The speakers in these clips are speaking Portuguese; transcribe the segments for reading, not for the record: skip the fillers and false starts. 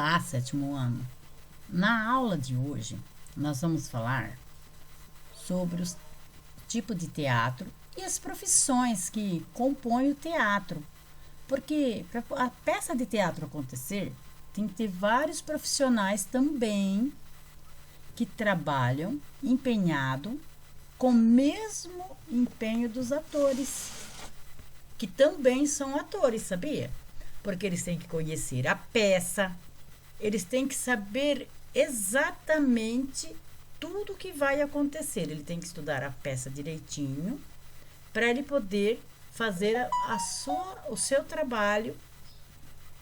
Olá, sétimo ano. Na aula de hoje, nós vamos falar sobre os tipos de teatro e as profissões que compõem o teatro. Porque para a peça de teatro acontecer, tem que ter vários profissionais também que trabalham empenhado com o mesmo empenho dos atores, que também são atores, sabia? Porque eles têm que conhecer a peça, eles têm que saber exatamente tudo o que vai acontecer. Ele tem que estudar a peça direitinho para ele poder fazer o seu trabalho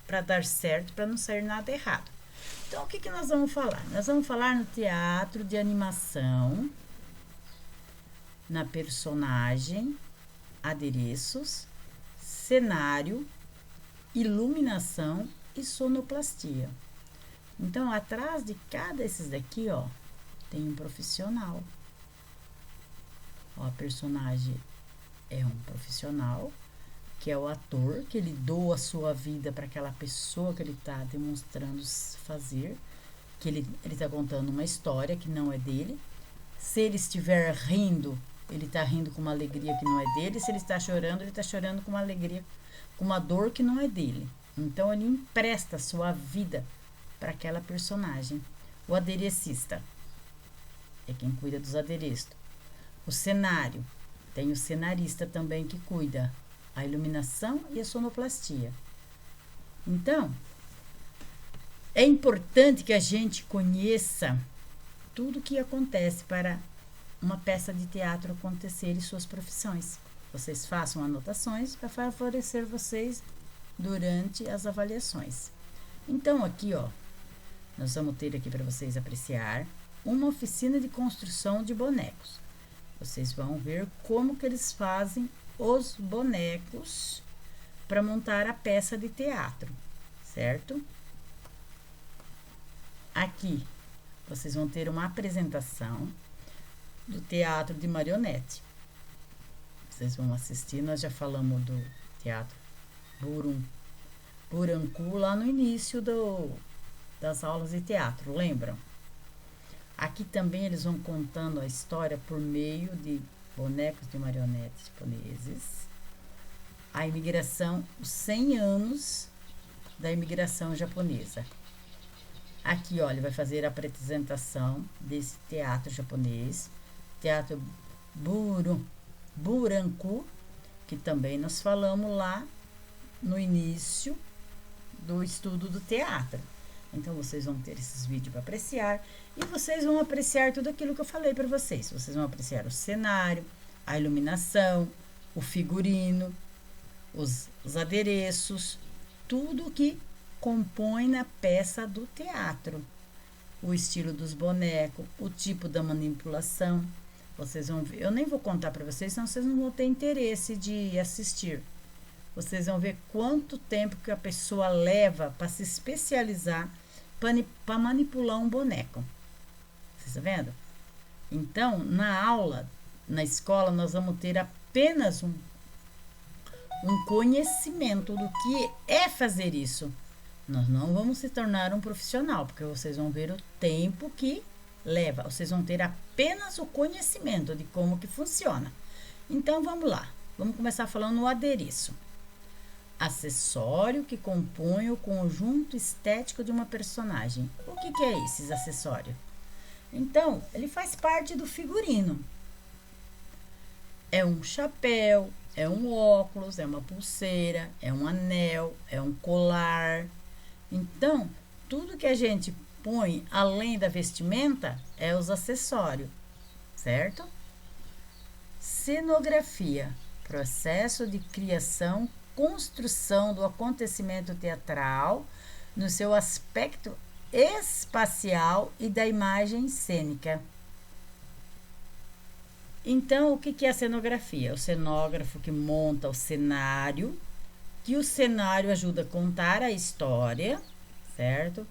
para dar certo, para não sair nada errado. Então, o que nós vamos falar? Nós vamos falar no teatro de animação, na personagem, adereços, cenário, iluminação e sonoplastia. Então, atrás de cada desses daqui, ó, tem um profissional. Ó, a personagem é um profissional, que é o ator, que ele doa a sua vida para aquela pessoa que ele está demonstrando fazer, que ele está contando uma história que não é dele. Se ele estiver rindo, ele está rindo com uma alegria que não é dele. Se ele está chorando, ele está chorando com uma alegria, com uma dor que não é dele. Então, ele empresta a sua vida para aquela personagem. O aderecista é quem cuida dos adereços. O cenário, tem o cenarista também que cuida a iluminação e a sonoplastia. Então, é importante que a gente conheça tudo o que acontece para uma peça de teatro acontecer e suas profissões. Vocês façam anotações para favorecer vocês durante as avaliações. Então, aqui, ó, nós vamos ter aqui para vocês apreciar uma oficina de construção de bonecos. Vocês vão ver como que eles fazem os bonecos para montar a peça de teatro, certo? Aqui, vocês vão ter uma apresentação do teatro de marionete. Vocês vão assistir, nós já falamos do teatro Burancu lá no início das aulas de teatro, lembram? Aqui também eles vão contando a história por meio de bonecos de marionetes japoneses. A imigração, os 100 anos da imigração japonesa. Aqui, olha, vai fazer a apresentação desse teatro japonês, teatro Burancu, que também nós falamos lá no início do estudo do teatro. Então, vocês vão ter esses vídeos para apreciar e vocês vão apreciar tudo aquilo que eu falei para vocês. Vocês vão apreciar o cenário, a iluminação, o figurino, os adereços, tudo que compõe na peça do teatro. O estilo dos bonecos, o tipo da manipulação. Vocês vão ver. Eu nem vou contar para vocês, senão vocês não vão ter interesse de assistir. Vocês vão ver quanto tempo que a pessoa leva para se especializar para manipular um boneco. Vocês estão vendo? Então, na aula, na escola, nós vamos ter apenas um conhecimento do que é fazer isso. Nós não vamos se tornar um profissional, porque vocês vão ver o tempo que leva. Vocês vão ter apenas o conhecimento de como que funciona. Então, vamos lá. Vamos começar falando o adereço. Acessório que compõe o conjunto estético de uma personagem. O que é esse acessório? Então, ele faz parte do figurino. É um chapéu, é um óculos, é uma pulseira, é um anel, é um colar. Então, tudo que a gente põe além da vestimenta é os acessórios, certo? Cenografia, processo de criação, construção do acontecimento teatral no seu aspecto espacial e da imagem cênica. Então, o que é a cenografia? O cenógrafo que monta o cenário, que o cenário ajuda a contar a história, certo?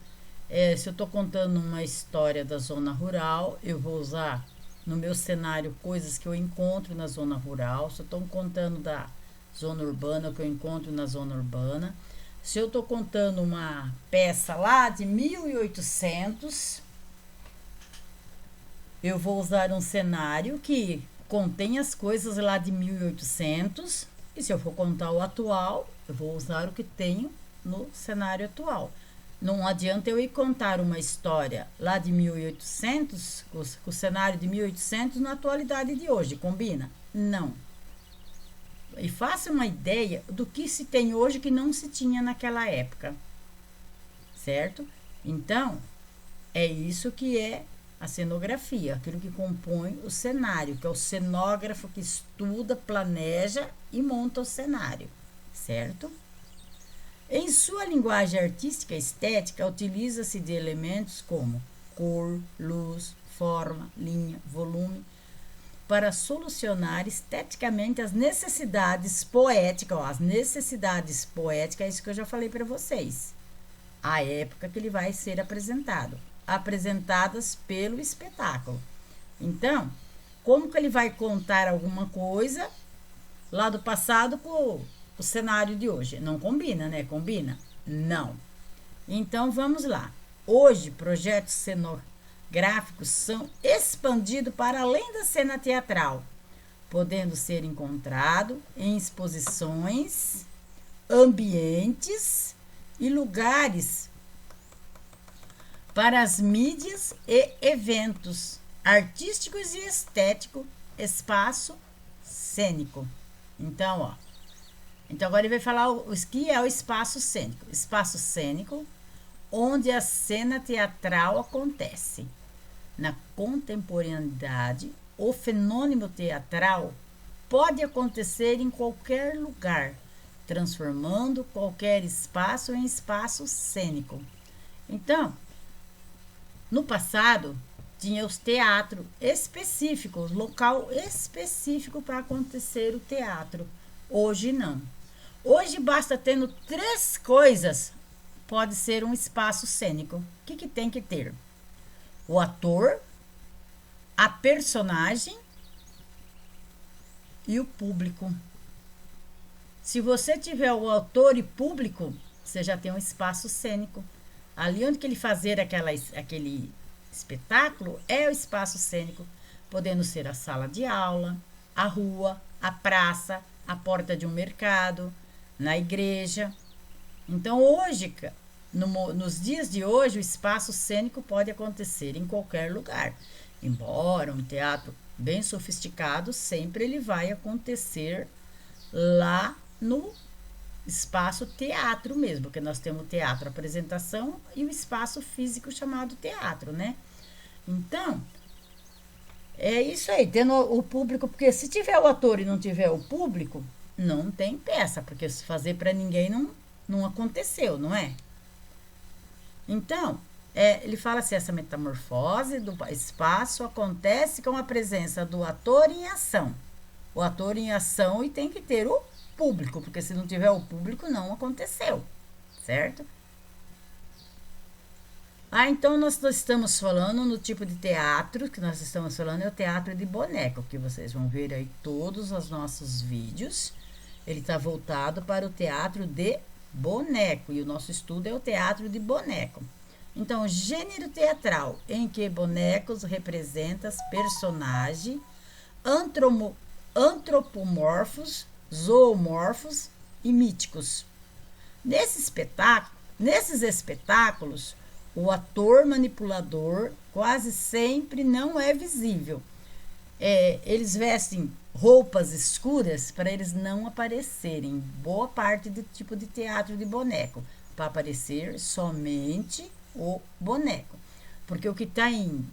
Se eu estou contando uma história da zona rural, eu vou usar no meu cenário coisas que eu encontro na zona rural. Se eu estou contando da zona urbana, o que eu encontro na zona urbana. Se eu estou contando uma peça lá de 1800, eu vou usar um cenário que contém as coisas lá de 1800, e se eu for contar o atual, eu vou usar o que tenho no cenário atual. Não adianta eu ir contar uma história lá de 1800, com o cenário de 1800 na atualidade de hoje, combina? Não. E faça uma ideia do que se tem hoje que não se tinha naquela época, certo? Então, é isso que é a cenografia, aquilo que compõe o cenário, que é o cenógrafo que estuda, planeja e monta o cenário, certo? Em sua linguagem artística e estética, utiliza-se de elementos como cor, luz, forma, linha, volume, para solucionar esteticamente as necessidades poéticas. Ó, as necessidades poéticas, é isso que eu já falei para vocês. A época que ele vai ser apresentado, apresentadas pelo espetáculo. Então, como que ele vai contar alguma coisa lá do passado com o cenário de hoje? Não combina, né? Combina? Não. Então, vamos lá. Hoje, projetos cenográficos são expandidos para além da cena teatral, podendo ser encontrado em exposições, ambientes e lugares para as mídias e eventos artísticos e estéticos, espaço cênico. Então, ó. Então, agora ele vai falar o que é o espaço cênico. Espaço cênico, onde a cena teatral acontece. Na contemporaneidade, o fenômeno teatral pode acontecer em qualquer lugar, transformando qualquer espaço em espaço cênico. Então, no passado, tinha os teatros específicos, local específico para acontecer o teatro. Hoje não. Hoje basta tendo 3 coisas, pode ser um espaço cênico. O que tem que ter? O ator, a personagem e o público. Se você tiver o autor e público, você já tem um espaço cênico. Ali onde que ele fazer aquele espetáculo é o espaço cênico, podendo ser a sala de aula, a rua, a praça, a porta de um mercado, na igreja. Então, hoje, nos dias de hoje, o espaço cênico pode acontecer em qualquer lugar. Embora um teatro bem sofisticado, sempre ele vai acontecer lá no espaço teatro mesmo, porque nós temos o teatro apresentação e o espaço físico chamado teatro, né? Então, é isso aí, tendo o público, porque se tiver o ator e não tiver o público, não tem peça, porque se fazer para ninguém não aconteceu, não é? Então, ele fala assim, essa metamorfose do espaço acontece com a presença do ator em ação. O ator em ação e tem que ter o público, porque se não tiver o público, não aconteceu, certo? Então nós estamos falando no tipo de teatro que nós estamos falando é o teatro de boneco, que vocês vão ver aí todos os nossos vídeos. Ele está voltado para o teatro de boneco e o nosso estudo é o teatro de boneco. Então, gênero teatral em que bonecos representam personagens antropomorfos, zoomorfos e míticos. Nesses espetáculos, o ator manipulador quase sempre não é visível. Eles vestem roupas escuras para eles não aparecerem. Boa parte do tipo de teatro de boneco, para aparecer somente o boneco. Porque o que está em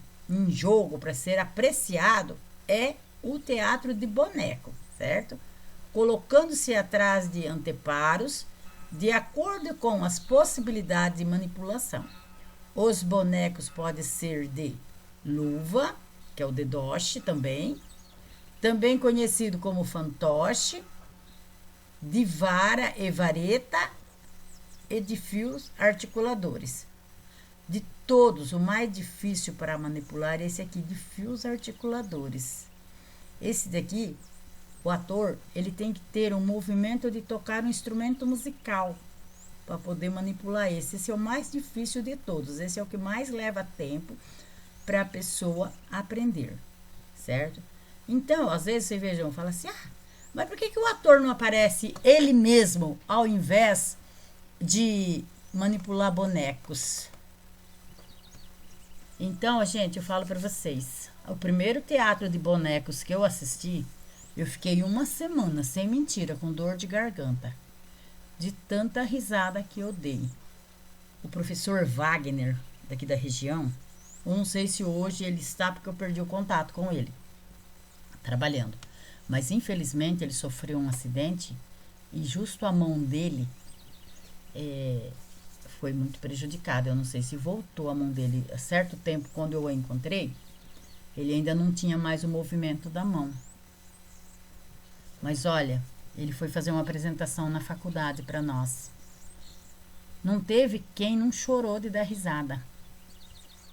jogo para ser apreciado é o teatro de boneco, certo? Colocando-se atrás de anteparos, de acordo com as possibilidades de manipulação. Os bonecos podem ser de luva, que é o dedoche também conhecido como fantoche, de vara e vareta e de fios articuladores. De todos, o mais difícil para manipular é esse aqui, de fios articuladores. Esse daqui, o ator, ele tem que ter um movimento de tocar um instrumento musical. para poder manipular esse. Esse é o mais difícil de todos. Esse é o que mais leva tempo para a pessoa aprender, certo? Então, às vezes, vocês vejam, fala assim, mas por que o ator não aparece ele mesmo, ao invés de manipular bonecos? Então, gente, eu falo para vocês, o primeiro teatro de bonecos que eu assisti, eu fiquei uma semana, sem mentira, com dor de garganta, de tanta risada que eu dei. O professor Wagner, daqui da região, eu não sei se hoje ele está, porque eu perdi o contato com ele, trabalhando. Mas, infelizmente, ele sofreu um acidente e justo a mão dele foi muito prejudicada. Eu não sei se voltou a mão dele. Há certo tempo, quando eu o encontrei, ele ainda não tinha mais o movimento da mão. Mas, olha, ele foi fazer uma apresentação na faculdade para nós. Não teve quem não chorou de dar risada.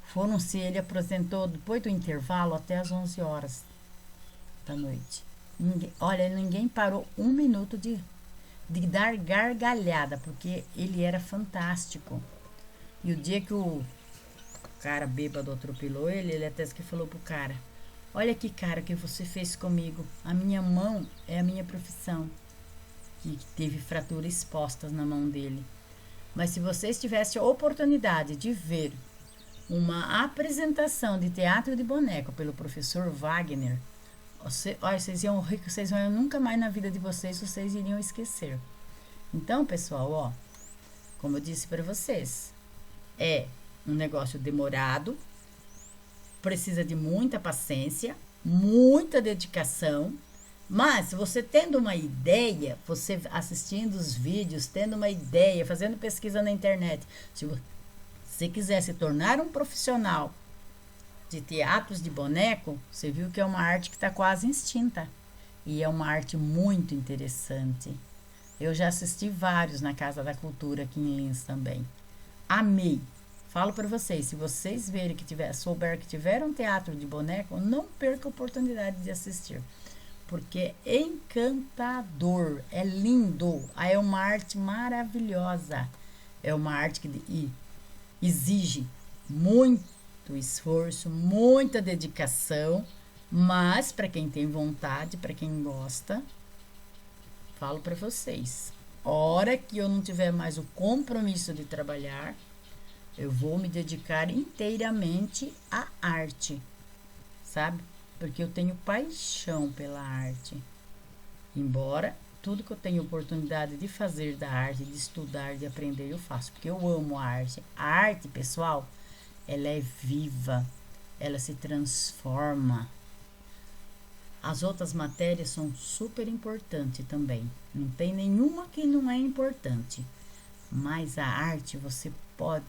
Foram-se, ele apresentou depois do intervalo até as 11 horas da noite. Ninguém parou um minuto de dar gargalhada, porque ele era fantástico. E o dia que o cara bêbado atropelou ele até que falou pro cara, olha que cara que você fez comigo, a minha mão é a minha profissão. E teve fraturas expostas na mão dele. Mas se vocês tivessem a oportunidade de ver uma apresentação de teatro de boneco pelo professor Wagner, vocês iam nunca mais na vida de vocês iriam esquecer. Então, pessoal, como eu disse para vocês, é um negócio demorado, precisa de muita paciência, muita dedicação, mas você tendo uma ideia, você assistindo os vídeos, tendo uma ideia, fazendo pesquisa na internet, se você quiser se tornar um profissional de teatros de boneco, você viu que é uma arte que está quase extinta. E é uma arte muito interessante. Eu já assisti vários na Casa da Cultura aqui em Lins também. Amei. Falo para vocês, se vocês verem souber que tiver um teatro de boneco, não perca a oportunidade de assistir. Porque é encantador, é lindo, é uma arte maravilhosa. É uma arte que exige muito esforço, muita dedicação, mas para quem tem vontade, para quem gosta, falo para vocês, hora que eu não tiver mais o compromisso de trabalhar, eu vou me dedicar inteiramente à arte, sabe? Porque eu tenho paixão pela arte. Embora tudo que eu tenho oportunidade de fazer da arte, de estudar, de aprender, eu faço, porque eu amo a arte. A arte, pessoal, ela é viva, ela se transforma. As outras matérias são super importantes também. Não tem nenhuma que não é importante. Mas a arte você pode,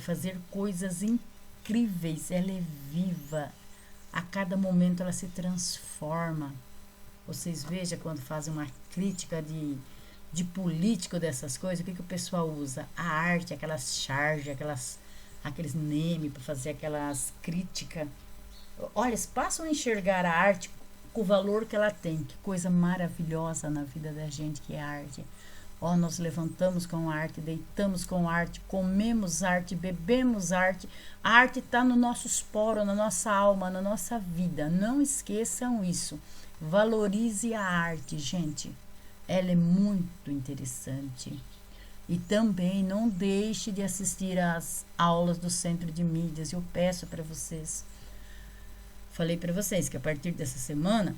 fazer coisas incríveis. Ela é viva. A cada momento ela se transforma. Vocês vejam quando fazem uma crítica de político dessas coisas, o que o pessoal usa? A arte, aquelas charges, aqueles memes para fazer aquelas críticas. Olha, eles passam a enxergar a arte com o valor que ela tem. Que coisa maravilhosa na vida da gente que é a arte. Nós levantamos com a arte, deitamos com a arte, comemos arte, bebemos arte. A arte está no nossos poros, na nossa alma, na nossa vida. Não esqueçam isso. Valorize a arte, gente. Ela é muito interessante. E também não deixe de assistir às aulas do Centro de Mídias. Eu peço para vocês. Falei para vocês que a partir dessa semana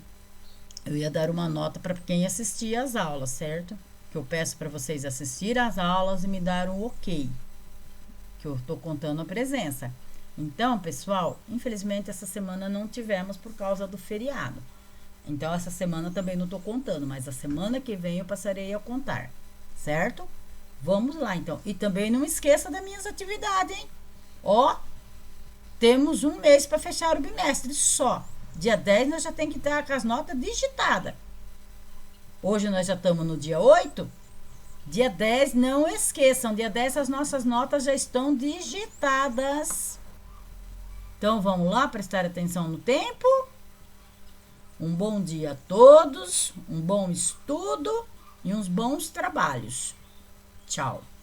eu ia dar uma nota para quem assistia às aulas, certo? Que eu peço para vocês assistir às aulas e me dar um ok. Que eu estou contando a presença. Então, pessoal, infelizmente essa semana não tivemos por causa do feriado. Então, essa semana também não estou contando, mas a semana que vem eu passarei a contar, certo? Vamos lá, então. E também não esqueça das minhas atividades, hein? Temos um mês para fechar o bimestre só. Dia 10 nós já tem que estar com as notas digitadas. Hoje nós já estamos no dia 8. Dia 10, não esqueçam, dia 10 as nossas notas já estão digitadas. Então, vamos lá prestar atenção no tempo. Um bom dia a todos, um bom estudo e uns bons trabalhos. Tchau!